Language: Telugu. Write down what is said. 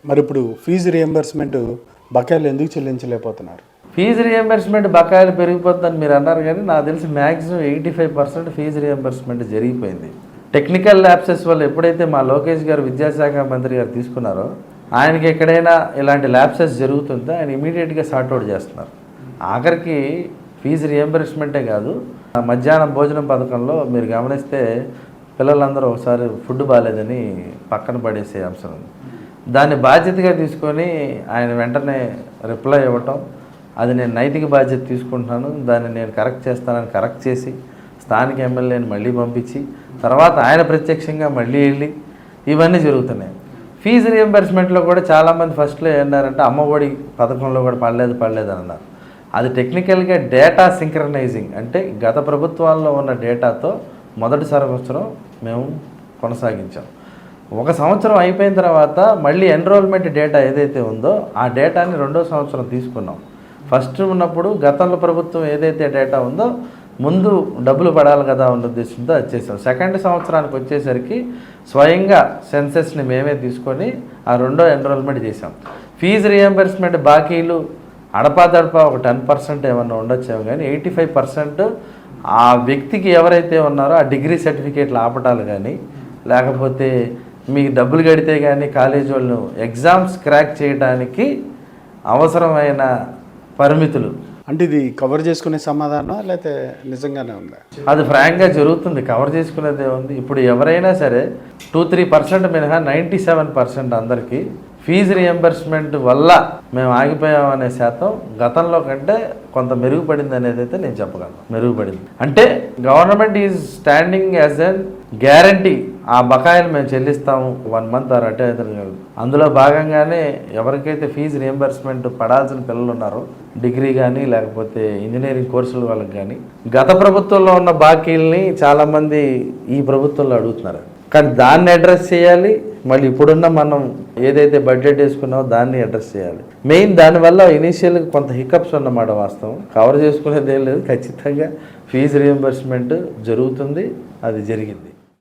మరి ఇప్పుడు ఫీజు రియంబర్స్మెంట్ బకాయిలు ఎందుకు చెల్లించలేకపోతున్నారు? ఫీజు రియంబర్స్మెంట్ బకాయిలు పెరిగిపోతుందని మీరు అన్నారు, కానీ నాకు తెలిసి మ్యాక్సిమం 85% ఫీజు రియంబర్స్మెంట్ జరిగిపోయింది. టెక్నికల్ ల్యాప్సెస్ వల్ల ఎప్పుడైతే మా లోకేష్ గారు విద్యాశాఖ మంత్రి గారు తీసుకున్నారో, ఆయనకి ఎక్కడైనా ఇలాంటి ల్యాప్సెస్ జరుగుతుంటే ఆయన ఇమీడియట్గా సార్ట్అవుట్ చేస్తున్నారు. ఆఖరికి ఫీజు రియంబర్స్మెంటే కాదు, మధ్యాహ్నం భోజనం పథకంలో మీరు గమనిస్తే పిల్లలందరూ ఒకసారి ఫుడ్ బాగాలేదని పక్కన పడేసే అంశం ఉంది. దాన్ని బాధ్యతగా తీసుకొని ఆయన వెంటనే రిప్లై ఇవ్వటం, అది నేను నైతిక బాధ్యత తీసుకుంటున్నాను, దాన్ని నేను కరెక్ట్ చేస్తానని కరెక్ట్ చేసి స్థానిక ఎమ్మెల్యేని మళ్ళీ పంపించి తర్వాత ఆయన ప్రత్యక్షంగా మళ్ళీ వెళ్ళి ఇవన్నీ జరుగుతున్నాయి. ఫీజు రియంబర్స్మెంట్లో కూడా చాలామంది ఫస్ట్లో ఏమన్నారంటే అమ్మఒడి పథకంలో కూడా పడలేదు అని అన్నారు. అది టెక్నికల్గా డేటా సింక్రనైజింగ్, అంటే గత ప్రభుత్వాల్లో ఉన్న డేటాతో మొదటి సంవత్సరం మేము కొనసాగించాం. ఒక సంవత్సరం అయిపోయిన తర్వాత మళ్ళీ ఎన్రోల్మెంట్ డేటా ఏదైతే ఉందో ఆ డేటాని రెండో సంవత్సరం తీసుకున్నాం. ఫస్ట్ ఉన్నప్పుడు గతంలో ప్రభుత్వం ఏదైతే డేటా ఉందో ముందు డబ్బులు పడాలి కదా అన్న ఉద్దేశంతో అది చేసాం. సెకండ్ సంవత్సరానికి వచ్చేసరికి స్వయంగా సెన్సెస్ని మేమే తీసుకొని ఆ రెండో ఎన్రోల్మెంట్ చేసాం. ఫీజు రియంబర్స్మెంట్ బాకీలు అడపాదడపా ఒక 10% ఏమన్నా ఉండొచ్చేమో, కానీ 85% ఆ వ్యక్తికి ఎవరైతే ఉన్నారో ఆ డిగ్రీ సర్టిఫికేట్లు ఆపటాలు కానీ, లేకపోతే మీకు డబ్బులు కడితే కానీ కాలేజీ వాళ్ళు ఎగ్జామ్స్ క్రాక్ చేయడానికి అవసరమైన పరిమితులు. అంటే ఇది కవర్ చేసుకునే సమాధానం లేకపోతే నిజంగానే ఉందా? అది ఫ్రాంక్గా జరుగుతుంది. కవర్ చేసుకునేదే ఉంది. ఇప్పుడు ఎవరైనా సరే 2-3% మినహా 97% అందరికీ ఫీజు రియంబర్స్మెంట్ వల్ల మేము ఆగిపోయామనే శాతం గతంలో కంటే కొంత మెరుగుపడింది అనేది అయితే నేను చెప్పగలను. మెరుగుపడింది అంటే government is standing as N guarantee, ఆ బకాయిలు మేము చెల్లిస్తాము 1 మంత్ ఆర్ అటే అవుతుంది. అందులో భాగంగానే ఎవరికైతే ఫీజు రియంబర్స్మెంట్ పడాల్సిన పిల్లలు ఉన్నారో డిగ్రీ కానీ లేకపోతే ఇంజనీరింగ్ కోర్సుల వాళ్ళకి కానీ గత ప్రభుత్వంలో ఉన్న బాకీల్ని చాలామంది ఈ ప్రభుత్వంలో అడుగుతున్నారు. కానీ దాన్ని అడ్రస్ చేయాలి, మళ్ళీ ఇప్పుడున్న మనం ఏదైతే బడ్జెట్ వేసుకున్నామో దాన్ని అడ్రస్ చేయాలి. మెయిన్ దానివల్ల ఇనీషియల్గా కొంత హికప్స్ ఉన్నమాట. వాస్తవం కవర్ చేసుకునేది ఏం లేదు. ఖచ్చితంగా ఫీజు రియంబర్స్మెంట్ జరుగుతుంది, అది జరిగింది.